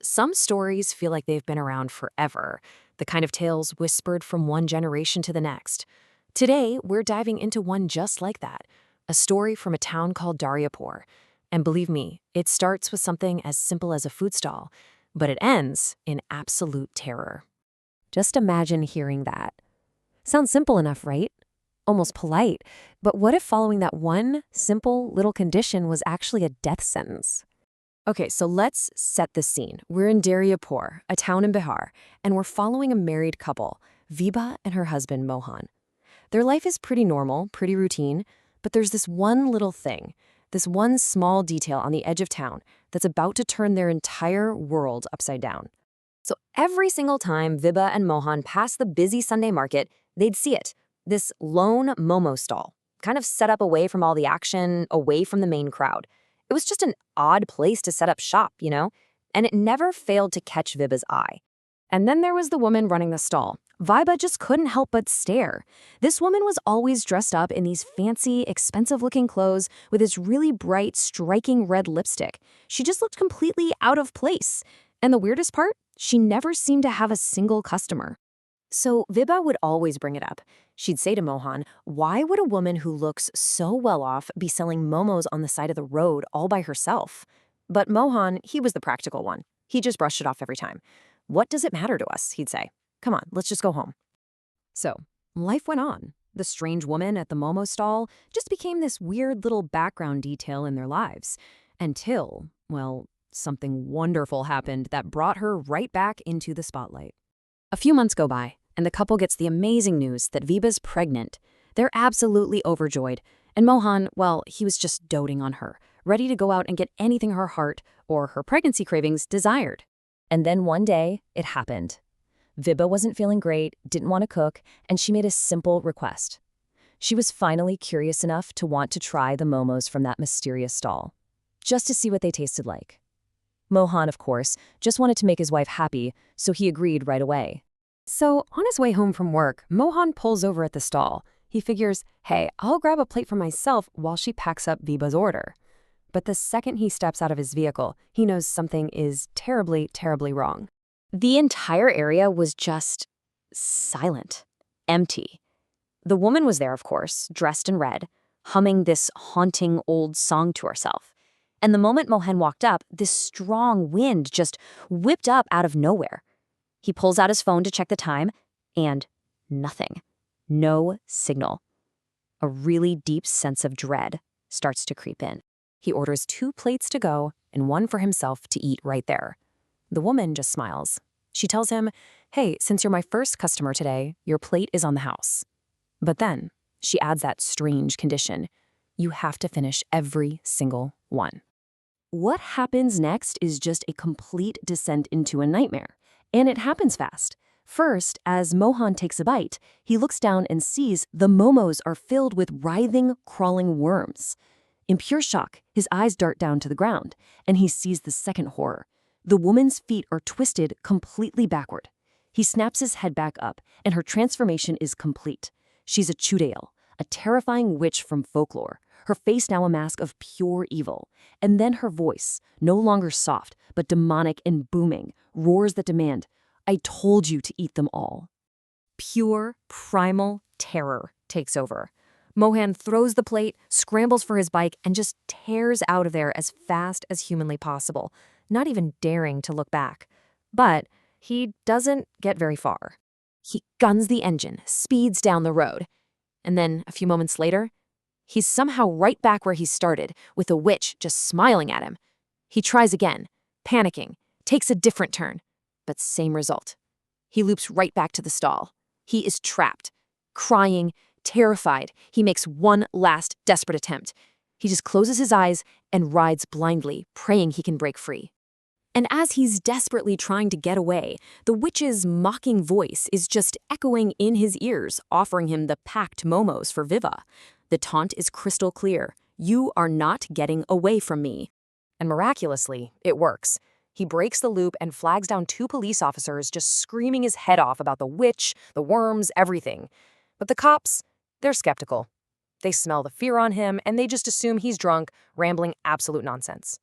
Some stories feel like they've been around forever, the kind of tales whispered from one generation to the next. Today, we're diving into one just like that, a story from a town called Daryapur. And believe me, it starts with something as simple as a food stall, but it ends in absolute terror. Just imagine hearing that. Sounds simple enough, right? Almost polite. But what if following that one simple little condition was actually a death sentence? Okay, so let's set the scene. We're in Daryapur, a town in Bihar, and we're following a married couple, Viba and her husband Mohan. Their life is pretty normal, pretty routine, but there's this one little thing, this one small detail on the edge of town that's about to turn their entire world upside down. So every single time Viba and Mohan passed the busy Sunday market, they'd see it, this lone Momo stall, kind of set up away from all the action, away from the main crowd. It was just an odd place to set up shop, and it never failed to catch Viba's eye. And then there was the woman running the stall. Viba just couldn't help but stare. This woman was always dressed up in these fancy, expensive-looking clothes with this really bright, striking red lipstick. She just looked completely out of place. And the weirdest part? She never seemed to have a single customer. So Viba would always bring it up. She'd say to Mohan, why would a woman who looks so well off be selling momos on the side of the road all by herself? But Mohan, he was the practical one. He just brushed it off every time. What does it matter to us, he'd say. Come on, let's just go home. So life went on. The strange woman at the Momo stall just became this weird little background detail in their lives. Until, well, something wonderful happened that brought her right back into the spotlight. A few months go by, and the couple gets the amazing news that Viba's pregnant. They're absolutely overjoyed, and Mohan, well, he was just doting on her, ready to go out and get anything her heart or her pregnancy cravings desired. And then one day, it happened. Viba wasn't feeling great, didn't want to cook, and she made a simple request. She was finally curious enough to want to try the momos from that mysterious stall, just to see what they tasted like. Mohan, of course, just wanted to make his wife happy, so he agreed right away. So, on his way home from work, Mohan pulls over at the stall. He figures, hey, I'll grab a plate for myself while she packs up Viba's order. But the second he steps out of his vehicle, he knows something is terribly, terribly wrong. The entire area was just silent, empty. The woman was there, of course, dressed in red, humming this haunting old song to herself. And the moment Mohan walked up, this strong wind just whipped up out of nowhere. He pulls out his phone to check the time, and nothing. No signal. A really deep sense of dread starts to creep in. He orders 2 plates to go and one for himself to eat right there. The woman just smiles. She tells him, hey, since you're my first customer today, your plate is on the house. But then she adds that strange condition. You have to finish every single one. What happens next is just a complete descent into a nightmare. And it happens fast. First, as Mohan takes a bite, he looks down and sees the momos are filled with writhing, crawling worms. In pure shock, his eyes dart down to the ground, and he sees the second horror. The woman's feet are twisted completely backward. He snaps his head back up, and her transformation is complete. She's a Chudale, a terrifying witch from folklore, her face now a mask of pure evil. And then her voice, no longer soft, but demonic and booming, roars that demand, I told you to eat them all. Pure, primal terror takes over. Mohan throws the plate, scrambles for his bike, and just tears out of there as fast as humanly possible, not even daring to look back. But he doesn't get very far. He guns the engine, speeds down the road. And then, a few moments later, he's somehow right back where he started, with the witch just smiling at him. He tries again, panicking, takes a different turn, but same result. He loops right back to the stall. He is trapped, crying, terrified. He makes one last desperate attempt. He just closes his eyes and rides blindly, praying he can break free. And as he's desperately trying to get away, the witch's mocking voice is just echoing in his ears, offering him the packed momos for Viva. The taunt is crystal clear. You are not getting away from me. And miraculously, it works. He breaks the loop and flags down 2 police officers just screaming his head off about the witch, the worms, everything. But the cops, they're skeptical. They smell the fear on him, and they just assume he's drunk, rambling absolute nonsense.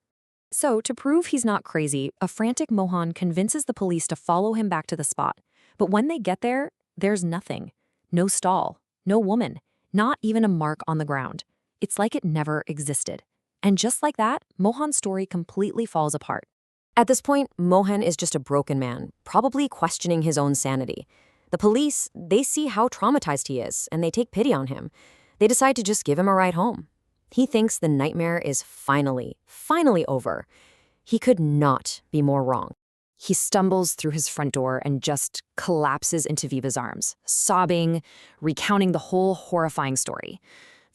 So, to prove he's not crazy, a frantic Mohan convinces the police to follow him back to the spot. But when they get there, there's nothing. No stall, no woman, not even a mark on the ground. It's like it never existed. And just like that, Mohan's story completely falls apart. At this point, Mohan is just a broken man, probably questioning his own sanity. The police, they see how traumatized he is, and they take pity on him. They decide to just give him a ride home. He thinks the nightmare is finally over. He could not be more wrong. He stumbles through his front door and just collapses into Viva's arms, sobbing, recounting the whole horrifying story.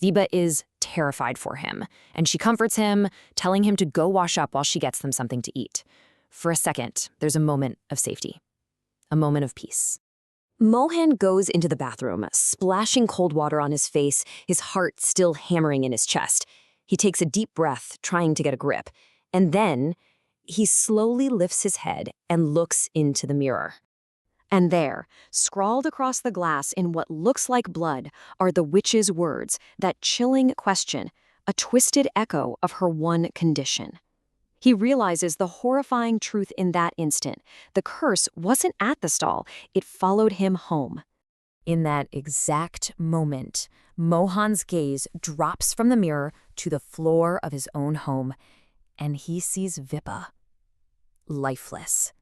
Viva is terrified for him, and she comforts him, telling him to go wash up while she gets them something to eat. For a second, there's a moment of safety, a moment of peace. Mohan goes into the bathroom, splashing cold water on his face, his heart still hammering in his chest. He takes a deep breath, trying to get a grip, and then he slowly lifts his head and looks into the mirror. And there, scrawled across the glass in what looks like blood, are the witch's words, that chilling question, a twisted echo of her one condition. He realizes the horrifying truth in that instant. The curse wasn't at the stall, it followed him home. In that exact moment, Mohan's gaze drops from the mirror to the floor of his own home, and he sees Vipa, lifeless.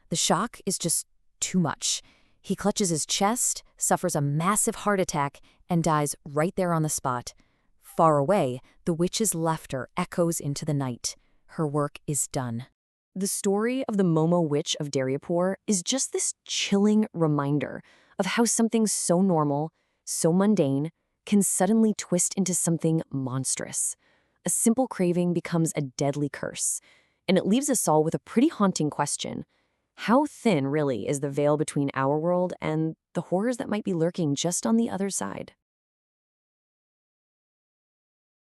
The shock is just too much. He clutches his chest, suffers a massive heart attack, and dies right there on the spot. Far away, the witch's laughter echoes into the night. Her work is done. The story of the Momo witch of Daryapur is just this chilling reminder of how something so normal, so mundane, can suddenly twist into something monstrous. A simple craving becomes a deadly curse, and it leaves us all with a pretty haunting question. How thin, really, is the veil between our world and the horrors that might be lurking just on the other side?